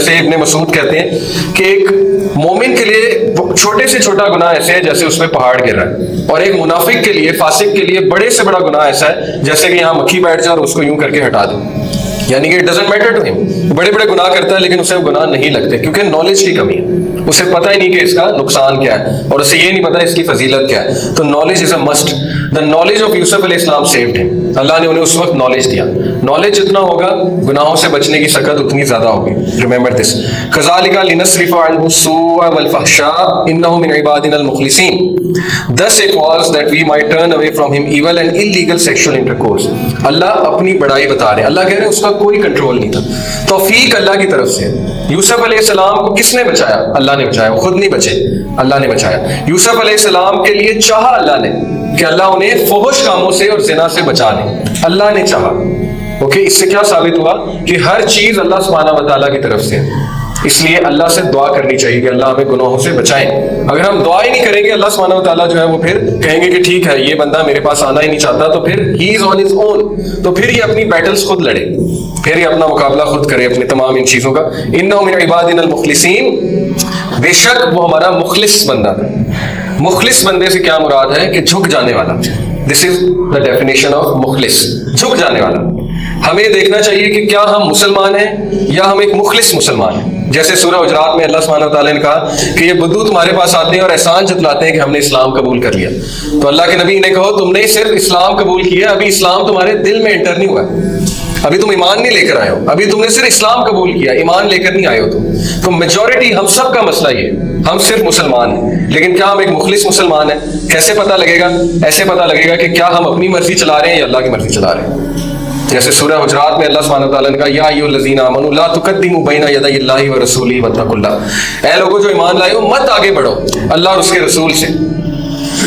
جیسے ابن مسعود کہتے ہیں کہ ایک مومن کے لیے چھوٹے سے چھوٹا گناہ ایسے ہے جیسے اس پہ پہاڑ گر رہا ہے، اور ایک منافق کے لیے، فاسق کے لیے بڑے سے بڑا گناہ ایسا ہے جیسے کہ یہاں مکھی بیٹھ جائے اور اس کو یوں کر کے ہٹا دے. یعنی کہ اٹ ڈزنٹ میٹر ٹو ہم. بڑے بڑے گناہ کرتا ہے لیکن اسے وہ گناہ نہیں لگتے کیونکہ نالج کی کمی ہے. اسے پتہ ہی نہیں کہ اس کا نقصان کیا ہے، اور اسے یہ نہیں پتا اس کی فضیلت کیا ہے. تو knowledge is a must. The knowledge of Yusuf علیہ السلام سیوڈ ہم. اللہ نے انہیں اس وقت نالج دیا. نالج جتنا ہوگا گناہوں سے بچنے کی سکت اتنی زیادہ ہوگی. Remember this. کذالک لنصرف عنہ السوء والفحشاء انہ من عبادنا المخلصین. Thus it was that we might turn away from him evil and illegal sexual intercourse. اللہ اپنی بڑائی بتا رہے ہیں. اللہ کہہ رہے ہیں اس کا کوئی کنٹرول نہیں تھا. توفیق اللہ کی طرف سے. یوسف علیہ السلام کو کس نے بچایا؟ اللہ نے بچایا. وہ خود نہیں بچے، اللہ نے بچایا. یوسف علیہ السلام کے لیے چاہا اللہ نے کہ اللہ انہیں فحش کاموں سے اور زنا سے بچا لے. اللہ نے چاہا. اوکے، اس سے کیا ثابت ہوا کہ ہر چیز اللہ سبحانہ و تعالیٰ کی طرف سے. اس لیے اللہ سے دعا کرنی چاہیے کہ اللہ ہمیں گناہوں سے بچائیں. اگر ہم دعا ہی نہیں کریں گے اللہ سبحانہ و تعالیٰ جو ہے وہ پھر کہیں گے کہ ٹھیک ہے یہ بندہ میرے پاس آنا ہی نہیں چاہتا، تو پھر ہی از آن ہز اون. تو پھر یہ اپنی بیٹلز خود لڑے، پھر یہ اپنا مقابلہ خود کرے اپنی تمام ان چیزوں کا. انہ من عبادنا المخلصین. بے شک وہ ہمارا مخلص بندہ تھا. مخلص بندے سے کیا مراد ہے کہ جھک جانے والا. دس از دا ڈیفینیشن آف مخلص، جھک جانے والا. ہمیں دیکھنا چاہیے کہ کیا ہم مسلمان ہیں یا ہم ایک مخلص مسلمان ہیں. جیسے سورہ حجرات میں اللہ سبحانہ تعالیٰ نے کہا کہ یہ بدو تمہارے پاس آتے ہیں اور احسان جتلاتے ہیں کہ ہم نے اسلام قبول کر لیا. تو اللہ کے نبی نے کہو تم نے صرف اسلام قبول کیا، ابھی اسلام تمہارے دل میں انٹر نہیں ہوا ہے. ابھی تم ایمان نہیں لے کر آئے ہو، ابھی تم نے صرف اسلام قبول کیا، ایمان لے کر نہیں آئے ہو تم. تو میجورٹی ہم سب کا مسئلہ یہ ہے، ہم صرف مسلمان ہیں لیکن کیا ہم ایک مخلص مسلمان ہیں؟ کیسے پتہ لگے گا؟ ایسے پتہ لگے گا کہ کیا ہم اپنی مرضی چلا رہے ہیں یا اللہ کی مرضی چلا رہے ہیں. جیسے سورہ حجرات میں اللہ سبحانہ وتعالیٰ نے کہا یا ایھا الذین آمنوا لا تقدموا بین یدی اللہ ورسولہ واتقوا اللہ. اے لوگوں جو ایمان لائے ہو مت آگے بڑھو اللہ اور اس کے رسول سے.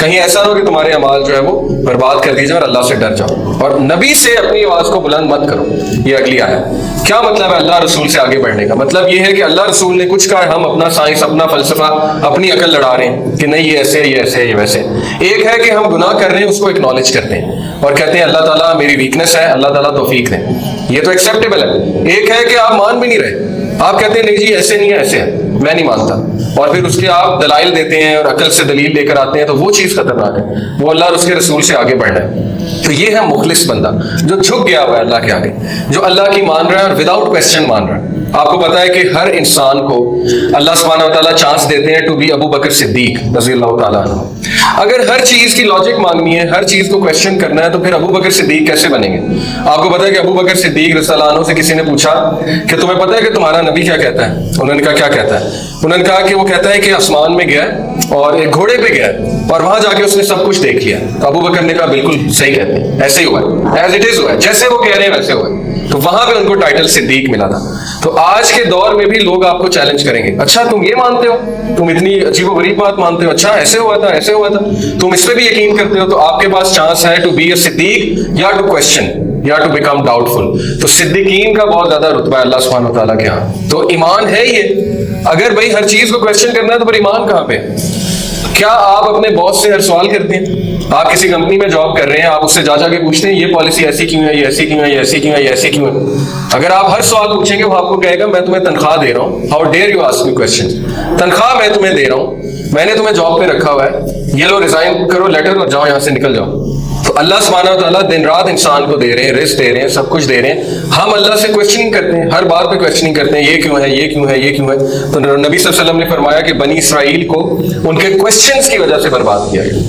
کہیں ایسا نہ ہو کہ تمہارے اعمال جو ہے وہ برباد کر دی جائے اور اللہ سے ڈر جاؤ. اور نبی سے اپنی آواز کو بلند مت کرو. یہ اگلی آیت. کیا مطلب ہے اللہ رسول سے آگے بڑھنے کا؟ مطلب یہ ہے کہ اللہ رسول نے کچھ کہا، ہم اپنا سائنس، اپنا فلسفہ، اپنی عقل لڑا رہے ہیں کہ نہیں یہ ایسے ہے، یہ ایسے ہے، یہ ویسے. ایک ہے کہ ہم گناہ کر رہے ہیں اس کو اکنالج کرتے ہیں اور کہتے ہیں اللہ تعالیٰ میری ویکنس ہے، اللہ تعالیٰ توفیق دیں. یہ تو ایکسیپٹیبل ہے. ایک ہے کہ آپ مان بھی نہیں رہے، آپ کہتے ہیں نہیں جی ایسے نہیں ہے، ایسے ہے، میں نہیں مانتا، اور پھر اس کے آپ دلائل دیتے ہیں اور عقل سے دلیل لے کر آتے ہیں، تو وہ چیز خطرناک ہے. وہ اللہ اور اس کے رسول سے آگے بڑھنا ہے. تو یہ ہے مخلص بندہ جو جھک گیا ہوا ہے اللہ کے آگے، جو اللہ کی مان رہا ہے اور وداؤٹ کوسچن مان رہا ہے. آپ کو پتا ہے کہ ہر انسان کو اللہ سبحانہ و تعالیٰ چانس دیتے ہیں ٹو بی ابو بکر صدیق رضی اللہ تعالیٰ عنہ. اگر ہر چیز کی لاجک مانگنی ہے، ہر چیز کو کوسچن کرنا ہے، تو پھر ابو بکر صدیق کیسے بنیں گے؟ آپ کو پتا ہے کہ ابو بکر صدیق رضی اللہ عنہ سے کسی نے پوچھا کہ تمہیں پتا ہے کہ تمہارا نبی کیا کہتا ہے؟ انہوں نے کہا کیا کہتا ہے؟ انہوں نے کہا کہ وہ کہتا ہے کہ آسمان میں گیا اور ایک گھوڑے پہ گیا اور وہاں جا کے اس نے سب کچھ دیکھ لیا. تو ابو بکر نے کہا بالکل صحیح کہتے ہیں، ایسے ہی ہوا ہے، ایز اٹ از ہوا ہے، جیسے وہ کہہ رہے ہیں ویسے ہوا ہے. تو وہاں پہ ان کو ٹائٹل صدیق ملا تھا. تو آج کے دور میں بھی لوگ آپ کو چیلنج کریں گے، اچھا تم یہ مانتے ہو، تم اتنی عجیب و غریب بات مانتے ہو، اچھا ایسے ہوا تھا، ایسے ہوا تھا، تم اس پہ بھی یقین کرتے ہو، تو آپ کے پاس چانس ہے ٹو بی اے صدیق یا ٹو کوسچن یا ٹو بیکم ڈاؤٹ فل. تو صدیقین کا بہت زیادہ رتبہ ہے اللہ سبحانہ و تعالیٰ کے ہاں. تو ایمان ہے یہ. اگر بھائی ہر چیز کو کوسچن کرنا ہے تو پھر ایمان کہاں پہ؟ کیا آپ اپنے باس سے ہر سوال کرتے ہیں؟ آپ کسی کمپنی میں جاب کر رہے ہیں، آپ اس سے جا کے پوچھتے ہیں یہ پالیسی ایسی کیوں ہے، یہ ایسی کیوں ہے، یہ ایسی کیوں ہے، یہ ایسی کیوں ہے؟ اگر آپ ہر سوال پوچھیں گے وہ آپ کو کہے گا میں تمہیں تنخواہ دے رہا ہوں، how dare you ask me question. تنخواہ میں تمہیں دے رہا ہوں، میں نے تمہیں جاب پہ رکھا ہوا ہے، یہ لو ریزائن کرو لیٹر اور جاؤ یہاں سے نکل جاؤ. تو اللہ سبحانہ و تعالیٰ دن رات انسان کو دے رہے ہیں، رزق دے رہے ہیں، سب کچھ دے رہے ہیں. ہم اللہ سے کوسچننگ کرتے ہیں، ہر بات پہ کوسچننگ کرتے ہیں، یہ کیوں ہے، یہ کیوں ہے، یہ کیوں ہے. تو نبی صلی اللہ علیہ وسلم نے فرمایا کہ بنی اسرائیل کو ان کے کوسچنز کی وجہ سے برباد کیا گیا.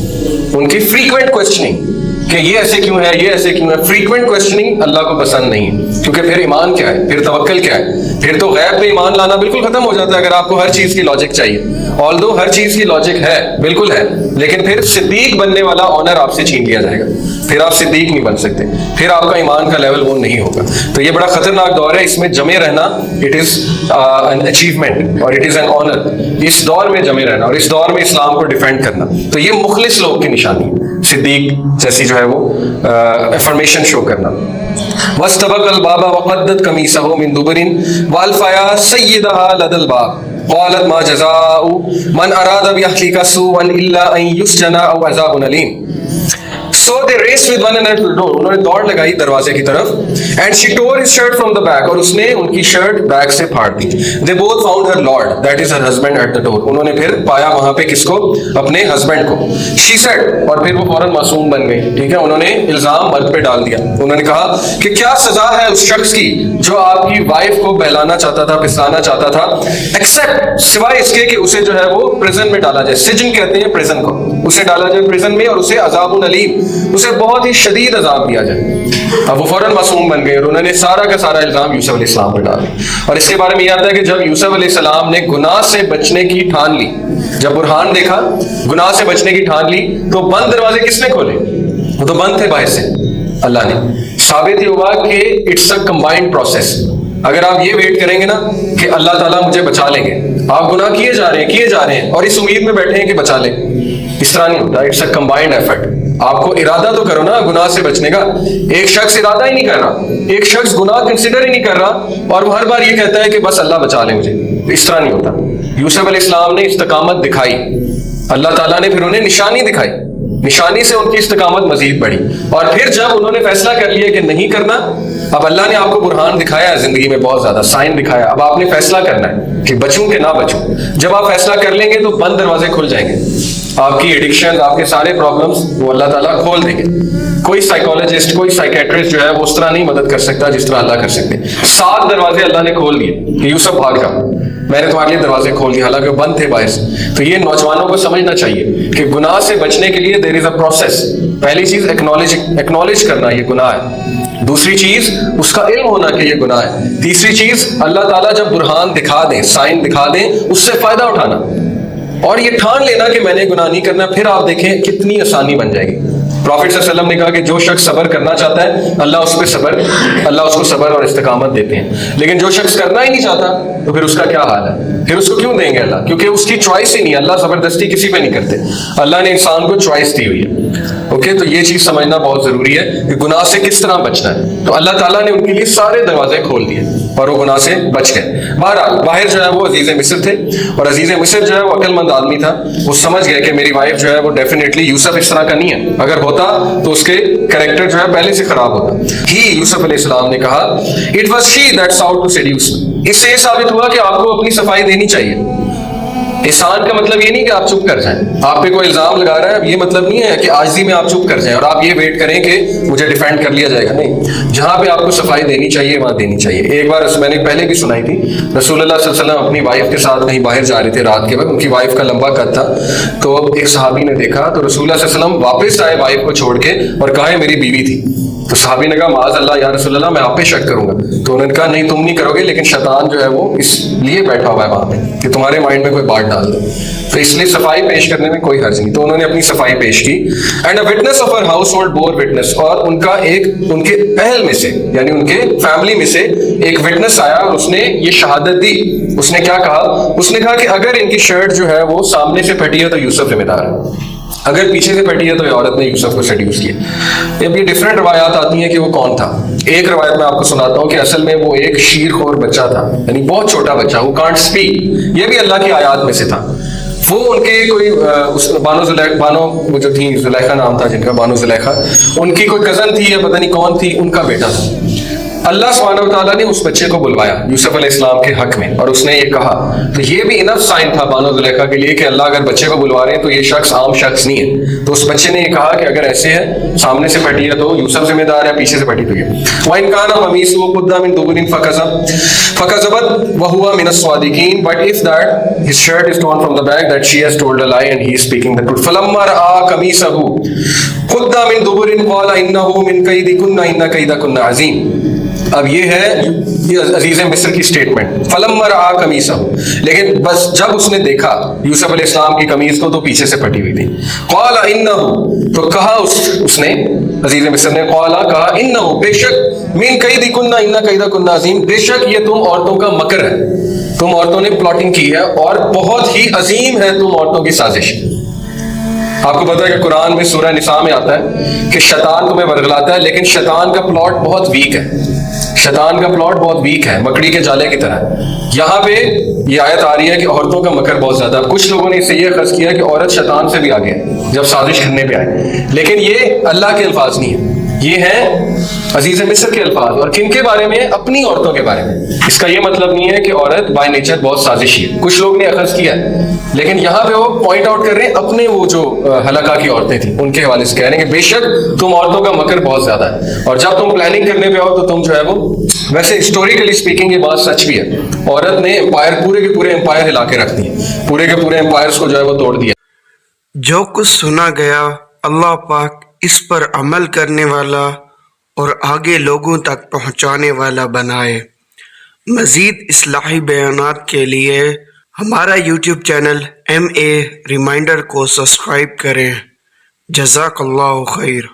ان کی فریکوینٹ کوسچننگ کہ یہ ایسے کیوں ہے، یہ ایسے کیوں ہے. فریکوینٹ کوسچننگ اللہ کو پسند نہیں ہے، کیونکہ پھر ایمان کیا ہے، پھر توکل کیا ہے، پھر تو غیب پہ ایمان لانا بالکل ختم ہو جاتا ہے. اگر آپ کو ہر چیز کی لاجک چاہیے، آلدو ہر چیز کی لاجک ہے، بالکل ہے، لیکن پھر صدیق بننے والا آنر آپ سے چھین لیا جائے گا. پھر آپ صدیق نہیں بن سکتے، پھر آپ کا ایمان کا لیول وہ نہیں ہوگا. تو یہ بڑا خطرناک دور ہے، اس میں جمے رہنا اٹ از این اچیومنٹ اور اٹ از این آنر. اس دور میں جمے رہنا اور اس دور میں اسلام کو ڈیفینڈ کرنا، تو یہ مخلص لوگ کی نشانی ہے. صدیق جیسی جو ہے وہ افرمیشن شو کرنا. واستبق الباب وقدت قمیصه من دبر والفیا سیدها لدى الباب قالت ما جزاء من اراد باهلك سوءا الا ان يسجن او عذاب الیم. So they raced with one another to the door. उन्होंने दौड़ लगाई दरवाजे की तरफ. And she tore his shirt from the back. और उसने उनकी शर्ट बैक से फाड़ दी. They both found her lord, that is her husband, at the door. उन्होंने फिर पाया वहां पे किसको? अपने हस्बैंड को. She said, और फिर वो फौरन मासूम बन गई. ठीक है, उन्होंने इल्जाम मर्द पे डाल दिया. उन्होंने कहा कि क्या सजा है उस शख्स की जो आपकी वाइफ को बहलाना चाहता था, फिसलाना चाहता था, एक्सेप्ट सिवाय इसके कि उसे जो है वो प्रिजन में डाला जाए. सिजन कहते हैं प्रिजन को. उसे डाला जाए प्रिजन में और उसे अजाबुन अलीम, उसे बहुत ही शदीद अजाब दिया जाए. अब वो फौरन मासूम बन गए और उन्होंने सारा का सारा इल्जाम यूसुफ अलैहिस्सलाम पर डाल दिया. और इसके बारे में यह आता है कि जब यूसुफ अलैहिस्सलाम ने गुनाह से बचने की ठान ली, जब बुरहान देखा, गुनाह से बचने की ठान ली, तो बंद दरवाजे किसने खोले? वो तो बंद थे बाहर से, अल्लाह ने. साबित ही होगा कि इट्स अ कंबाइंड प्रोसेस. अगर आप ये वेट करेंगे ना कि अल्लाह ताला मुझे बचा लेंगे, आप गुनाह किए जा रहे हैं और इस उम्मीद में बैठे हैं कि बचा ले, इस तरह नहीं होता. It's a combined effort. आपको इरादा तो करो ना गुनाह से बचने का. एक शख्स इरादा ही नहीं कर रहा, एक शख्स गुनाह कंसिडर ही नहीं कर रहा और वो हर बार ये कहता है कि बस अल्लाह बचा ले मुझे. इस तरह नहीं होता. यूसुफ अलैहिस्सलाम ने इस्तकामत दिखाई, अल्लाह ताला ने फिर उन्हें निशानी दिखाई, निशानी से उनकी इस्तकामत मजीद बढ़ी. और फिर जब उन्होंने फैसला कर लिया कि नहीं करना, अब अल्लाह ने आपको बुरहान दिखाया है जिंदगी में, बहुत ज्यादा साइन दिखाया. अब आपने फैसला करना है कि बचूं कि ना बचूं. जब आप फैसला कर लेंगे तो बंद दरवाजे खुल जाएंगे. आपकी एडिक्शन, आपके सारे प्रॉब्लम्स वो अल्लाह ताला खोल देंगे. कोई साइकोलॉजिस्ट, कोई साइकेट्रिस्ट जो है वो उस तरह नहीं मदद कर सकता जिस तरह अल्लाह कर सकते. 7 दरवाजे अल्लाह ने खोल दिए कि यूसुफ भाग जाओ, मैंने तुम्हारे लिए दरवाजे खोल दिए, हालांकि बंद थे बाहर से. तो ये नौजवानों को समझना चाहिए कि गुनाह से बचने के लिए देयर इज अ प्रोसेस. पहली चीज एक्नॉलेज करना ये गुनाह है. दूसरी चीज उसका इल्म होना कि ये गुनाह है. तीसरी चीज अल्लाह ताला जब बुरहान दिखा दें, साइन दिखा दें, उससे फायदा उठाना और ये ठान लेना कि मैंने गुनाह नहीं करना. फिर आप देखें कितनी आसानी बन जाएगी. प्रॉफिट सल्लल्लाहु अलैहि वसल्लम ने कहा कि जो शख्स सब्र करना चाहता है अल्लाह उसको सब्र और इस्तिकामत देते हैं. लेकिन जो शख्स करना ही नहीं चाहता तो फिर उसका क्या हाल है? फिर उसको क्यों देंगे अल्लाह? क्योंकि उसकी चॉइस ही नहीं. अल्लाह जबरदस्ती किसी पे नहीं करते. अल्लाह ने इंसान को चॉइस दी हुई है. ओके, तो ये चीज समझना बहुत जरूरी है कि गुनाह से किस तरह बचना है. तो अल्लाह ताला ने उनके लिए सारे दरवाजे खोल दिए और वो गुनाह से बच गए. बहरहाल बाहर जो है वो अजीज मिस्र थे और अजीज मिस्र जो है वो अक्लमंद आदमी था. वो समझ गए कि मेरी वाइफ जो है वो डेफिनेटली यूसुफ इस तरह का नहीं है. अगर होता तो उसके कैरेक्टर जो है पहले से खराब होता. ही यूसुफ अलैहिस्सलाम ने कहा, it was she that sought to seduce. इससे ये साबित हुआ कि आपको अपनी सफाई देनी चाहिए. एहसान का मतलब ये नहीं कि आप चुप कर जाएं. आप पे कोई इल्जाम लगा रहा है, ये मतलब नहीं है कि आजिज़ी में आप चुप कर जाएं और आप ये वेट करें कि मुझे डिफेंड कर लिया जाएगा. नहीं, जहां पे आपको सफाई देनी चाहिए वहां देनी चाहिए. एक बार मैंने पहले भी सुनाई थी, रसूलुल्लाह सल्लल्लाहु अलैहि वसल्लम अपनी वाइफ के साथ कहीं बाहर जा रहे थे रात के वक्त. उनकी वाइफ का लंबा कद था. तो एक सहाबी ने देखा तो रसूलुल्लाह सल्लल्लाहु अलैहि वसल्लम वापस आए वाइफ को छोड़ के और कहा मेरी बीवी थी. तो सहाबी ने कहा माज़ अल्लाह या रसूलल्लाह, मैं आप पे शक करूंगा. तो उन्होंने कहा नहीं तुम नहीं करोगे, लेकिन शैतान जो है वो इसलिए बैठा हुआ है वहां पे कि तुम्हारे माइंड में कोई बात डाल दे. तो इसलिए सफाई पेश करने में कोई हर्ज नहीं. तो उन्होंने अपनी सफाई पेश की. And a witness of her house hold bore witness. और उनका एक उनके अहल में से यानी उनके फैमिली में से एक विटनेस आया और उसने ये शहादत दी. उसने क्या कहा? उसने कहा कि अगर इनकी शर्ट जो है वो सामने से फटी है तो यूसुफ जिम्मेदार है, अगर पीछे से फटी है तो ये औरत ने यूसुफ को सेड्यूस किया. अब ये डिफरेंट रवायात आती हैं कि वो कौन था. एक रवायत में आपको सुनाता हूँ कि असल में वो एक शीरखोर बच्चा था, यानी बहुत छोटा बच्चा, वो कांट स्पीक. ये भी अल्लाह की आयात में से था. वो उनके कोई बानो वो जो थी, जुलेखा नाम था जिनका, बानो जुलेखा, उनकी कोई कजन थी या पता नहीं कौन थी, उनका बेटा था. अल्लाह सुब्हानहू व तआला ने उस बच्चे को बुलवाया यूसुफ अलैहिस्सलाम के हक में और उसने ये कहा. तो ये भी इनफ साइन था बानो जुलेखा के लिए कि अल्लाह अगर बच्चे को बुलवा रहे हैं तो ये शख्स आम शख्स नहीं है. तो उस बच्चे ने ये कहा कि अगर ऐसे है, सामने से फटी है तो यूसुफ जिम्मेदार है, पीछे से फटी तो ये. वइन काना कमीसुहु कुद्दा मिन दुबुरिन फकज़बत व हुवा मिन अस्सादिकीन. But if that his shirt is torn from the back, that she has told a lie and he is speaking the truth. फलम्मा रआ कमीसहु कुद्दा मिन दुबुरिन क़ाला इन्नहु मिन कैदिकुन्ना इन्न कैदकुन्ना अज़ीम. अब ये है ये अजीज मिस्र की स्टेटमेंट. फलम्मा रआ कमीसहु, लेकिन बस जब उसने देखा यूसुफ अलैहिस्सलाम की कमीज को तो पीछे से फटी हुई थी. क़ाला इन्नहु, तो कहा उसने अजीज मिस्र ने, क़ाला कहा, इन्नहु बेशक, मिन कैदिकुन्ना इन्न कैदकुन्ना अज़ीम, बेशक ये तुम औरतों का मकर है, तुम औरतों ने प्लॉटिंग की है और बहुत ही अजीम है तुम औरतों की साजिश. आपको पता है कि कुरान में सूरह निसा में आता है कि शैतान तुम्हें वर्गलाता है, लेकिन शैतान का प्लॉट बहुत वीक है. शैतान का प्लॉट बहुत वीक है, मकड़ी के जाले की तरह। यहाँ पे ये आयत आ रही है कि औरतों का मकर बहुत ज्यादा। कुछ लोगों ने इससे ये अखज़ किया कि औरत शैतान से भी आगे है जब साजिश करने पे आए, लेकिन ये अल्लाह के अल्फाज नहीं है, ये हैं अजीज मिस्र के अल्फाज। और किन के बारे में? अपनी औरतों के बारे में। इसका ये मतलब नहीं है कि औरत बाय नेचर बहुत साजिशी है, कुछ लोग ने अखज़ किया है, लेकिन यहाँ पे वो पॉइंट आउट कर रहे हैं अपने वो जो हलका की औरतें थी उनके हवाले से कह रहे हैं कि बेशक तुम औरतों का मकर बहुत ज्यादा है, और जब तुम प्लानिंग करने पे आओ तो तुम जो है वो, वैसे हिस्टोरिकली स्पीकिंग ये बात सच भी है, औरत ने एम्पायर, पूरे के पूरे एम्पायर हिला के रख दिए, पूरे के पूरे एम्पायर्स को जो है वो तोड़ दिया। जो कुछ सुना गया अल्लाह पाक इस पर अमल करने वाला और आगे लोगों तक पहुंचाने वाला बनाए। मज़ीद इस्लाही बयानात के लिए हमारा यूट्यूब चैनल MA रिमाइंडर को सब्सक्राइब करें। जज़ाकल्लाहु खैर।